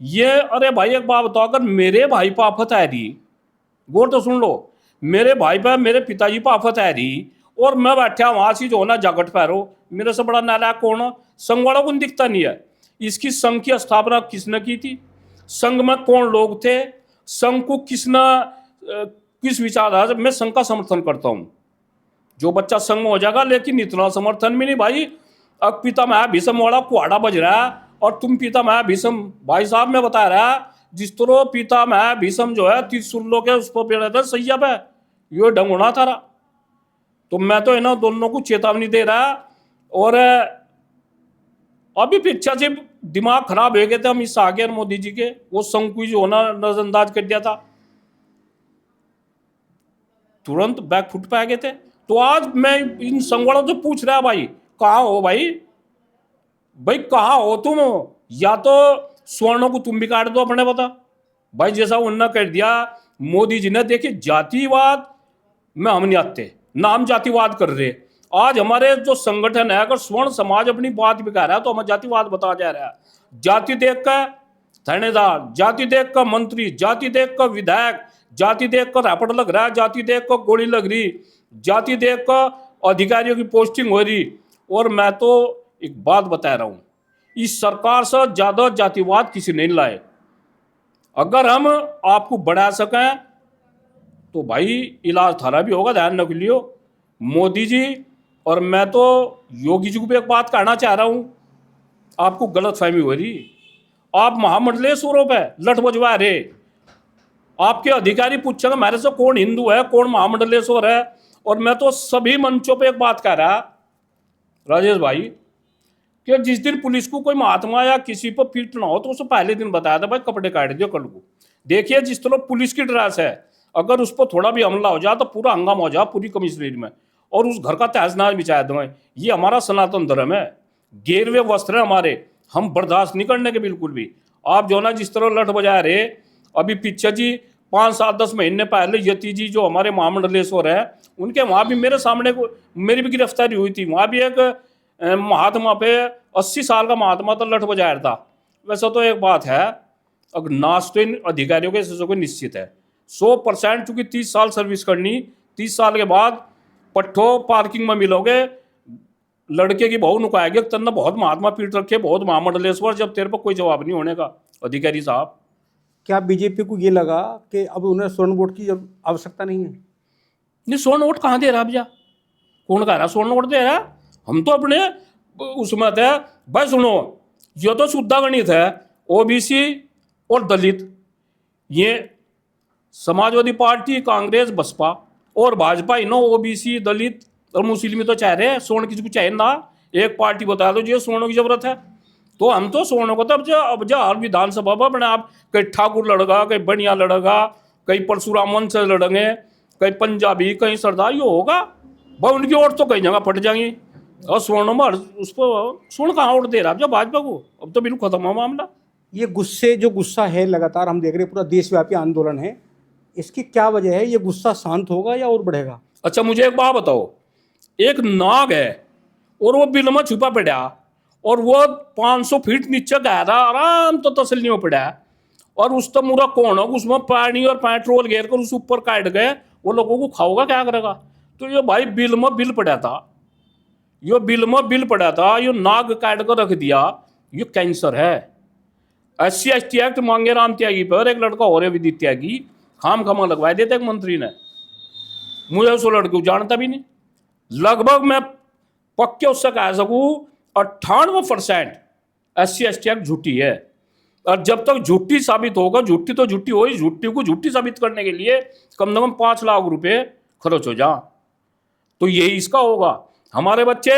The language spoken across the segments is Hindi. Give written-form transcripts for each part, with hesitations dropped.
ये अरे भाई एक बात बताओ, अगर मेरे भाई पर आफत आ रही, गौर तो सुन लो, मेरे भाई पर मेरे पिताजी पर आफत आ रही और मैं बैठा वहां से जो ना जागट पैरो, मेरे से बड़ा नालायक कौन? संघ वालों को दिखता नहीं है। इसकी संघ की स्थापना किसने की थी? संघ में कौन लोग थे? संघ को किसने किस विचारधारा से? मैं संघ का समर्थन करता हूं, जो बच्चा संघ में हो जाएगा, लेकिन इतना समर्थन भी नहीं भाई। अब पिता मैं भीषम वाला कुहाड़ा बज रहा है और तुम पिता मैं भीषम, भाई साहब मैं बता रहा, जिस तरह पिता मैं भीषम जो है त्रिशूल के उस पर पेड़ था सैया पे, ये ढंग होना था। तो मैं तो इन्हों दोनों को चेतावनी दे रहा। और अभी पीछा से दिमाग खराब हो गए थे अमित शाह के और मोदी जी के, वो संघ को जो होना नजरअंदाज कर दिया था, तुरंत बैकफुट पे आ गए थे। तो आज मैं इन संघ वालों से पूछ रहा भाई, कहाँ हो भाई? भाई कहाँ हो तुम? या तो स्वर्णों को तुम भी काट दो अपने, बता भाई, जैसा उन्होंने कर दिया मोदी जी ने। देखिए जातिवाद में हम नहीं आते ना, हम जातिवाद कर रहे। आज हमारे जो संगठन है, अगर स्वर्ण समाज अपनी बात भी कह रहा है तो हमें जातिवाद बता जा रहा है। जाति देख का थानेदार, जाति देख का मंत्री, जाति देख का विधायक, जाति देख कर रैपट लग रहा है, जाति देख कर गोली लग रही, जाति देख कर अधिकारियों की पोस्टिंग हो रही। और मैं तो एक बात बता रहा हूं, इस सरकार से ज्यादा जातिवाद किसी नहीं लाए। अगर हम आपको बढ़ा सकें तो भाई इलाज थारा भी होगा, ध्यान रख लियो। मोदी जी और मैं तो योगी जी को भी एक बात कहना चाह रहा हूं, आपको गलत फहमी हो रही। आप महामंडलेश्वरों पे लठ बजवा रहे, आपके अधिकारी पूछेंगे मेरे से कौन हिंदू है कौन महामंडलेश्वर है। और मैं तो सभी मंचों पे एक बात कह रहा राजेश भाई, कि जिस दिन पुलिस को कोई महात्मा या किसी पर पीटना हो तो उसे पहले दिन बताया था भाई कपड़े काट दियो कल को। देखिए जिस तरह पुलिस की ड्रेस है, अगर उस पर थोड़ा भी हमला हो जाए तो पूरा हंगामा हो जाए पूरी कमिश्नरेट में, और उस घर का तहसनाज बिछाया दें। ये हमारा सनातन धर्म है, गेरवे वस्त्र है हमारे, हम बर्दाश्त नहीं करने के बिल्कुल भी। आप जो ना जिस तरह लठ बजा रहे, अभी पीछे जी 5 7 10 महीने पहले यति जी जो हमारे महामंडलेश्वर है, उनके वहाँ भी मेरे सामने को मेरी भी गिरफ्तारी हुई थी। वहाँ भी एक महात्मा पे 80 साल का महात्मा तो लठ बजाया था। वैसा तो एक बात है, अगर नाश तो इन अधिकारियों के हिस्सों को निश्चित है 100%, चूंकि 30 साल सर्विस करनी, 30 साल के बाद पट्ठो पार्किंग में मिलोगे, लड़के की बहू नुकाएगी तन्ना बहुत महात्मा पीट रखे, बहुत महामंडलेश्वर, जब तेरे पर कोई जवाब नहीं होने का अधिकारी साहब। क्या बीजेपी को ये लगा कि अब उन्हें स्वर्ण वोट की आवश्यकता नहीं है? नहीं, स्वर्ण वोट कहाँ दे रहा अब जा? कौन कह रहा स्वर्ण वोट दे रहा? हम तो अपने उसमें थे भाई। सुनो, ये तो शुद्धा गणित है, ओबीसी और दलित, ये समाजवादी पार्टी कांग्रेस बसपा और भाजपा, इनो ओबीसी दलित और मुस्लिम तो चाह रहे हैं, स्वर्ण किसी को चाहिए ना। एक पार्टी बता दो जो स्वर्ण की जरूरत है, तो हम तो स्वर्ण को तो अब जा हर विधानसभा में अपने आप, कहीं ठाकुर लड़ेगा, कहीं बनिया लड़ेगा, कहीं परशुराम वंश से लड़ेंगे, कहीं पंजाबी, कहीं सरदार, ये होगा भाई। उनकी वोट तो कई जगह फट जाएंगी और स्वर्ण में उस पर स्वर्ण कहाँ वोट दे रहा है जब भाजपा को? अब तो बिल्कुल खत्म है मामला। ये गुस्सा है लगातार, हम देख रहे हैं पूरा देशव्यापी आंदोलन है, इसकी क्या वजह है? ये गुस्सा शांत होगा या और बढ़ेगा? अच्छा मुझे एक बात बताओ, एक नाग है और वो बिल में छुपा पड़ा, और वो 500 फीट नीचे गहरा आराम तो तसल्ली में पड़ा है, और उस तो मुरा कौन है उसमें पानी और पेट्रोल घेर कर उस ऊपर काट गए, वो लोगों को खाओगा क्या करेगा? तो ये भाई बिल में बिल पड़ा था, ये बिल में बिल पड़ा था, ये नाग काट कर रख दिया, ये कैंसर है। SC ST एक्ट मांगे राम त्यागी पर एक लड़का हो रहे विदित त्यागी, खाम खामा लगवाए देते एक मंत्री ने, मुझे उस लड़के को जानता भी नहीं। लगभग मैं पक्के उससे कह सकूं 98% SC ST एक्ट झूठी है। और जब तक झूठी साबित होगा, झूठी तो झूठी हो ही, झूठी को झूठी साबित करने के लिए कम से कम 5 लाख रुपए खर्च हो जा, तो यही इसका होगा। हमारे बच्चे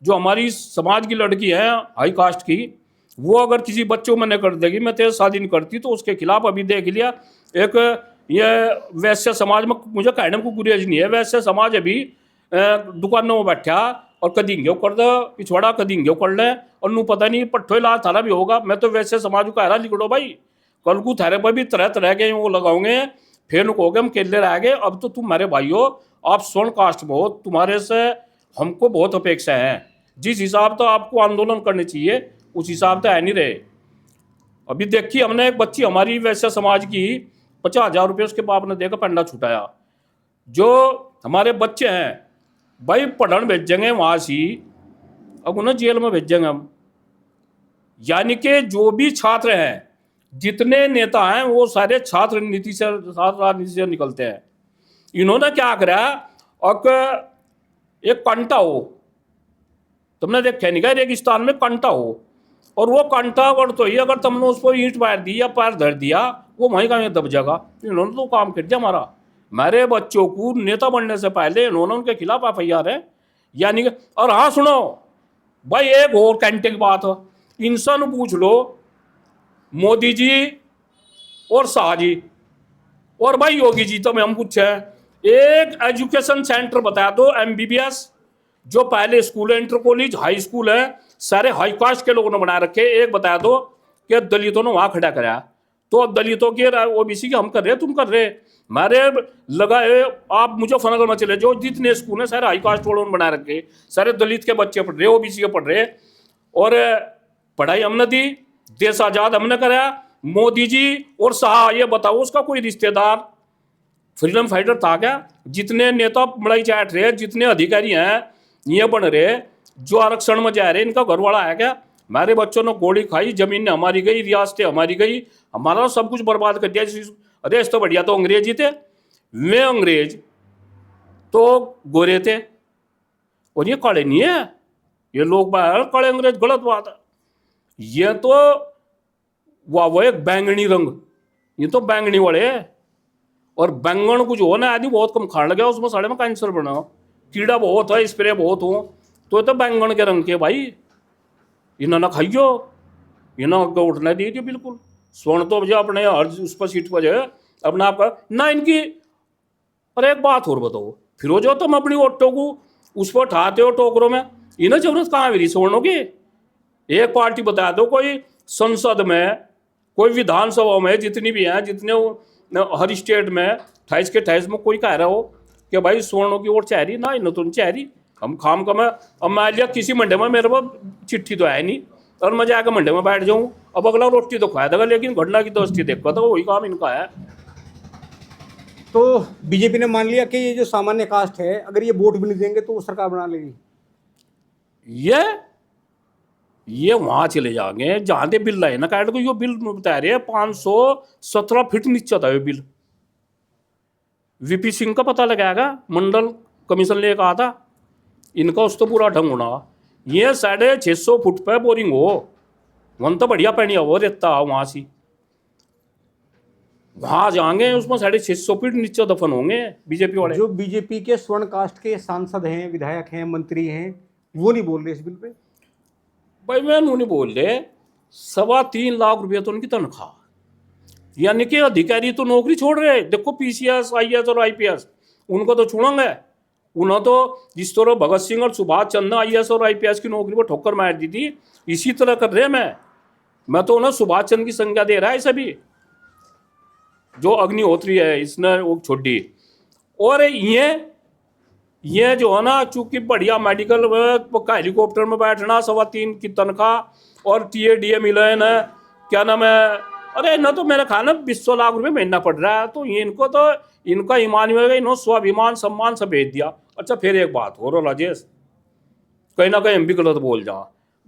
जो हमारी समाज की लड़की है हाई कास्ट की, वो अगर किसी बच्चों में कर देगी मैं तेरे शादी नहीं करती, तो उसके खिलाफ अभी देख लिया एक ये वैश्य समाज में, मुझे कहने को गुरेज नहीं है, वैश्य समाज अभी दुकानों में बैठा और कदी इंगे कर दो पिछवाड़ा, कदी इंगे कर ले, और नू पता नहीं पट्ठो इलाज थारा भी होगा। मैं तो वैसे समाज को कह रहा लिखड़ो भाई, कल को थारे पर भी तरह तरह के वो लगाओगे, फिर कहोगे हम केले रह गए। अब तो तुम मेरे भाई हो, आप स्वर्ण कास्ट में हो, तुम्हारे से हमको बहुत अपेक्षा है। जिस हिसाब से आपको आंदोलन करने चाहिए उस हिसाब से है नहीं रहे। अभी देखी हमने, एक बच्ची हमारी वैश्य समाज की 50,000 रुपये उसके बाप ने देकर पंडा छुटाया। जो हमारे बच्चे हैं भाई पढ़न भेजेंगे वहां से, अब उन्हें जेल में भेजेंगे हम। यानी कि जो भी छात्र हैं, जितने नेता हैं, वो सारे छात्र राजनीति से निकलते हैं। इन्होंने क्या करा, अब एक कंटा हो, तुमने देखा नहीं क्या, रेगिस्तान में कंटा हो, और वो कंटा अगर तो ही अगर तुमने उस पर ईंट मार दी या पैर धर दिया, वो वहीं का दब जाएगा। इन्होंने तो काम कर दिया हमारा। मेरे बच्चों को नेता बनने से पहले इन्होंने उनके खिलाफ FIR है, यानी कि। और हाँ सुनो भाई, एक और कैंटे की बात है, इंसान पूछ लो मोदी जी और शाह जी और भाई योगी जी, तो मैं हम पूछे एक एजुकेशन सेंटर बता दो MBBS, जो पहले स्कूल है, इंटर कॉलेज, हाई स्कूल है, सारे हाई कास्ट के लोगों ने बना रखे, एक बता दो कि दलितों ने वहां खड़ा कराया। तो अब दलितों के OBC के हम कर रहे, तुम कर रहे, मारे लगाए। आप मुजफ्फरनगर में चले जो, जितने स्कूल हैं सारे हाई कास्ट वालों ने बना रखे, सारे दलित के बच्चे पढ़ रहे, OBC के पढ़ रहे। और पढ़ाई हमने दी, देश आजाद हमने कराया। मोदी जी और शाह, ये बताओ उसका कोई रिश्तेदार फ्रीडम फाइटर था क्या? जितने नेता बड़ाई चाट रहे, जितने अधिकारी हैं ये बन रहे, जो आरक्षण में जा रहे, इनका घर वाला है क्या? हमारे बच्चों ने गोली खाई, जमीन हमारी गई, रियासतें हमारी गई, हमारा सब कुछ बर्बाद कर दिया। अरे इस तो बढ़िया तो अंग्रेज ही थे। वे अंग्रेज तो गोरे थे और ये काले नहीं है। ये लोग बाहर काले अंग्रेज, गलत बात है। ये तो वो एक बैंगनी रंग, ये तो बैंगनी वाले है। और बैंगन कुछ हो ना, आदमी बहुत कम खाने लगे, उसमें साढ़े में कैंसर बना, कीड़ा बहुत है, स्प्रे बहुत हो, तो ये तो बैंगन के रंग के भाई। इन्होंने खाइयो, इन्होंने उठना दीजिए बिल्कुल। स्वर्ण तो बजे अपने हर उस पर सीट पर जाए अपना आपका ना इनकी। और एक बात और बताओ, फिर जो तुम अपनी ऑटो को उस पर उठाते हो टोकरों में, इन्हें जरूरत कहाँ भी स्वर्णों की? एक पार्टी बता दो, कोई संसद में, कोई विधानसभा में, जितनी भी हैं, जितने हर स्टेट में 28 के 28 में कोई कह रहा हो कि भाई स्वर्णों की वोट चाह रही ना, इन तो चाह रही। हम खाम का मैं, अब मान लिया किसी मंडे में मेरे पास चिट्ठी तो है नहीं, और मैं जाकर मंडे में बैठ जाऊँ, अब अगला रोटी तो खाया देगा, लेकिन घटना की दोस्ती देखा था, वही काम इनका है। तो बीजेपी ने मान लिया कि ये जो सामान्य कास्ट है, अगर ये वोट भी नहीं देंगे तो वो सरकार बना लेगी। ये वहां चले जाएंगे जहां दे बिल लाए ना काट को। यो बिल बता रहे 517 फीट नीचे था ये बिल। VP सिंह का पता लगाएगा, मंडल कमीशन लेकर आता, इनका उस तो पूरा ढंग होना। ये 650 फुट पे बोरिंग हो, वन तो बढ़िया पानी हो रहता वहां से, वहां जाएंगे उसमें 650 फीट नीचे दफन होंगे बीजेपी वाले। जो बीजेपी के स्वर्ण कास्ट के सांसद हैं, विधायक हैं, मंत्री हैं, वो नहीं बोल रहे इस बिल पे। भाई मैं नहीं बोल रहे, 3.25 लाख रुपये तो उनकी तनख्वाह, यानी कि अधिकारी तो नौकरी छोड़ रहे। देखो PCS IAS और IPS उनको तो छोड़ेंगे। उन्होंने तो जिस तरह भगत सिंह और सुभाष चंद्र IAS और IPS की नौकरी पर ठोकर मार दी थी, इसी तरह कर रहे। मैं तो उन्हें सुभाष चंद्र की संज्ञा दे रहा है सभी। जो अग्निहोत्री है इसने वो छोड़ी। और ये जो है ना, चूंकि बढ़िया मेडिकल हेलीकॉप्टर में बैठना, 3.25 की तनख्वाह, और TADA मिले ना, क्या नाम है, अरे ना तो मेरे ख्याल में 200 लाख रुपए महीना पड़ रहा है। तो इनको तो इनका ईमान में इन्होंने स्वाभिमान सम्मान सब भेज दिया। अच्छा फिर एक बात हो रहा राजेश, कहीं ना कहीं हम भी गलत बोल जा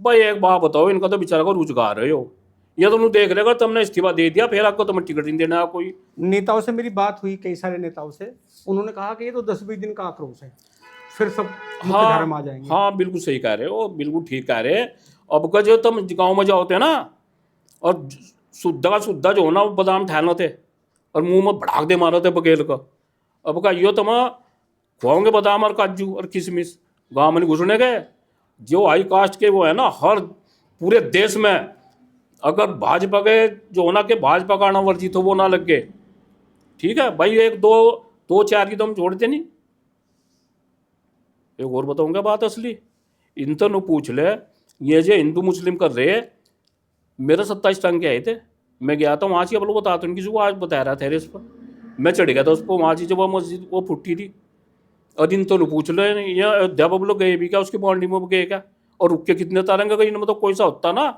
भाई, एक बात बताओ, इनका तो बेचारा को रोजगार है हो, ये तुम देख लेगा, तुमने इस्तीफा दे दिया, फिर आपको तुम्हें टिकट नहीं देना। कोई नेताओं से मेरी बात हुई, कई सारे नेताओं से, उन्होंने कहा कि ये तो 10-20 दिन का आक्रोश है, फिर सब मुख्यधारा में आ जाएंगे। हाँ बिल्कुल सही कह रहे हो, बिल्कुल ठीक कह रहे। अब का जो तुम गाँव में जाओते ना, और शुद्धा जो होना, वो बादाम ठहरना थे और मुंह में भड़ाक दे मारो थे बकेल का। अब का यो तुम खुआओगे बादाम और काजू और किशमिश, गाँव में नहीं घुसने गए। जो हाई कास्ट के वो है ना, हर पूरे देश में, अगर भाजपा के जो होना के भाजपा का आना वर्जित हो वो ना लग गए, ठीक है भाई, 1 2 4 की तो हम छोड़ते नहीं। एक और बताऊंगा बात असली, इन तो पूछ ले, ये जो हिंदू मुस्लिम कर रहे, मेरे 27 टंके आए थे, मैं गया था वहाँ से, अब लोग बताते हैं, किसी को आज बता रहा था रेस पर, मैं चढ़ गया था उस पर वहाँ से, जब वो मस्जिद वो फुट्टी थी। और इन तो पूछ ले, या जब अब लोग गए भी क्या उसकी बाउंड्री में गए क्या, और रुक के कितने तारेंगे, इनमें तो कोई सा होता ना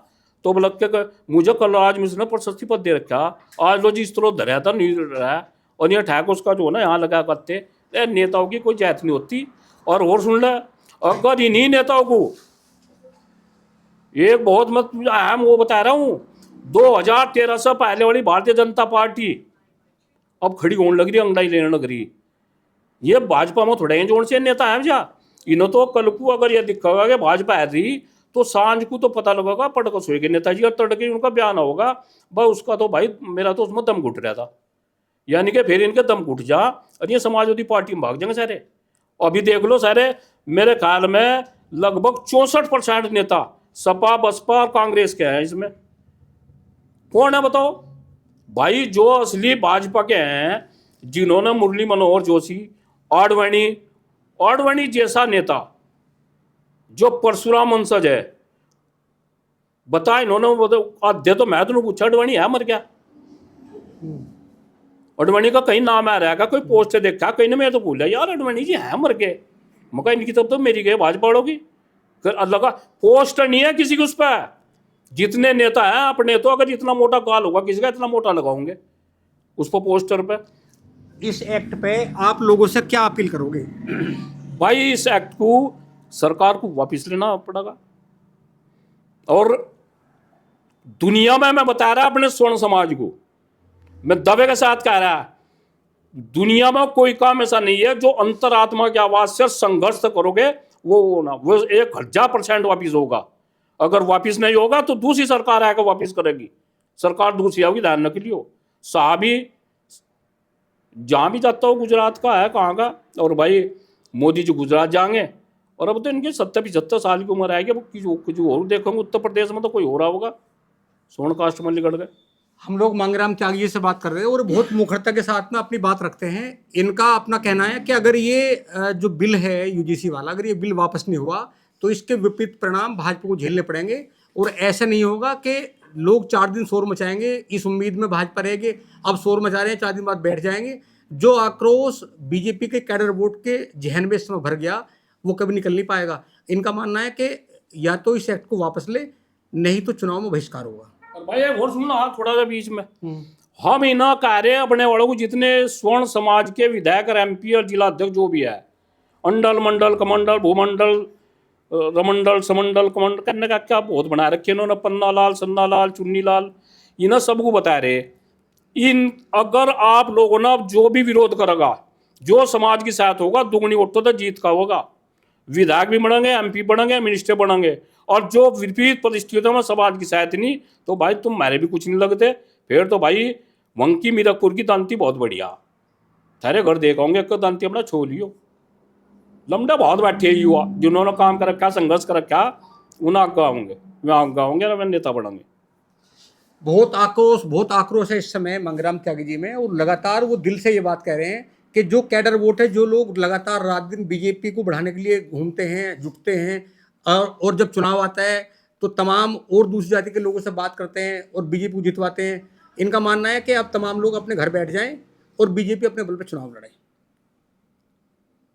तो बोलक के मुझे कल आज मिसने प्रशस्ति पद दे रखा, आज लो जी इस तरह धरा था नहीं रहा, और ये ठैक उसका जो है ना यहाँ लगा करते नेताओं की कोई जात नहीं होती। और सुन ले, अगर इन्हीं नेताओं को एक बहुत मत अहम वो बता रहा हूँ, 2013 से पहले वाली भारतीय जनता पार्टी अब खड़ी होने लग रही, अंगड़ाई लेने लग रही। ये भाजपा में थोड़े जोड़ से नेता है जा, इन्हों तो कल को अगर ये दिखेगा कि भाजपा है रही तो सांझ को तो पता लगेगा पटक सोएगे नेताजी, और तड़के उनका बयान होगा भाई उसका तो भाई मेरा तो उसमें दम घुट रहा था, यानी कि फिर इनके दम घुट जा और ये समाजवादी पार्टी में भाग जाएंगे सारे। अभी देख लो सारे, मेरे ख्याल में लगभग 64% नेता सपा बसपा और कांग्रेस के हैं। इसमें कौन है बताओ भाई? जो असली भाजपा के हैं, जिन्होंने मुरली मनोहर जोशी, आडवाणी जैसा नेता जो परशुराम वंशज है, बता इन्होंने आधे तो मैं तो पूछा अडवाणी है मर गया, अडवाणी का कहीं नाम आ रहा है, कोई पोस्ट देखा कहीं ने, मैं तो भूल यार अडवाणी जी है मर गए, मगर इनकी तब तो मेरी गए भाजपा वालों की लगा पोस्ट नहीं है किसी के उस पर। जितने नेता हैं अपने, तो अगर इतना मोटा गाल होगा किसी का इतना मोटा लगाओगे उस पर पोस्टर पे। इस एक्ट पे आप लोगों से क्या अपील करोगे? भाई इस एक्ट को सरकार को वापस लेना पड़ेगा। और दुनिया में मैं बता रहा अपने स्वर्ण समाज को, मैं दबे के साथ कह रहा, दुनिया में कोई काम ऐसा नहीं है जो अंतरात्मा की आवाज से संघर्ष करोगे वो 1000% वापिस होगा। अगर वापिस नहीं होगा तो दूसरी सरकार आकर वापिस करेगी, सरकार दूसरी आओगी, ध्यान रख लियो। साहबी जहां भी जाता हो, गुजरात का है कहाँ का, और भाई मोदी जी गुजरात जाएंगे, और अब तो इनके 70-75 साल की उम्र आएगी, अब कुछ और देखोगे उत्तर प्रदेश में तो कोई हो रहा होगा, स्वर्ण कास्ट में निकल गए। हम लोग मांगराम त्यागी जी से बात कर रहे हैं और बहुत मुखरता के साथ में अपनी बात रखते हैं। इनका अपना कहना है कि अगर ये जो बिल है यूजीसी वाला, अगर ये बिल वापस नहीं हुआ तो इसके विपरीत परिणाम भाजपा को झेलने पड़ेंगे, और ऐसा नहीं होगा कि लोग 4 दिन शोर मचाएंगे इस उम्मीद में भाजपा रहेगी अब शोर मचा रहे हैं 4 दिन बाद बैठ जाएंगे। जो आक्रोश बीजेपी के कैडर वोट के जहन में इस समय भर गया वो कभी निकल नहीं पाएगा। इनका मानना है कि या तो इस एक्ट को वापस ले, नहीं तो चुनाव में बहिष्कार होगा। और भाई एक और सुनना थोड़ा सा बीच में, हम इन्हें कह रहे हैं अपने वालों को, जितने स्वर्ण समाज के विधायक और MP और जिला अध्यक्ष जो भी है, अंडल मंडल कमंडल भूमंडल रमंडल समंडल कमंडल करने का क्या बहुत बना रखे इन्होंने, पन्ना लाल सन्ना लाल चुन्नी लाल, इन्हें सबको बता रहे इन अगर आप लोगों ने जो भी विरोध करेगा, जो समाज के साथ होगा, दुगनी वोटों तो जीत का होगा, विधायक भी बढ़ेंगे, MP बढ़ेंगे, मिनिस्टर बढ़ेंगे। और जो विपरीत परिस्थितियों में समाज की सहायता नहीं, तो भाई तुम मेरे भी कुछ नहीं लगते, फिर तो भाई वंकी मीरापुर की दांती बहुत बढ़िया, थारे घर देखाओगे एक दांती अपना छो लियो। लमडा बहुत बैठे युवा जिन्होंने काम कर रखा, संघर्ष कर रखा, उन्हें आगे आऊंगे, मैं आगे आऊंगे ना, मैं नेता बढ़ेंगे। बहुत आक्रोश है इस समय मंगराम त्यागी जी में, और लगातार वो दिल से ये बात कह रहे हैं कि जो कैडर वोट है, जो लोग लगातार रात दिन बीजेपी को बढ़ाने के लिए घूमते हैं, जुटते हैं, और जब चुनाव आता है तो तमाम और दूसरी जाति के लोगों से बात करते हैं और बीजेपी को जितवाते हैं। इनका मानना है कि अब तमाम लोग अपने घर बैठ जाएं और बीजेपी अपने बल पर चुनाव लड़े।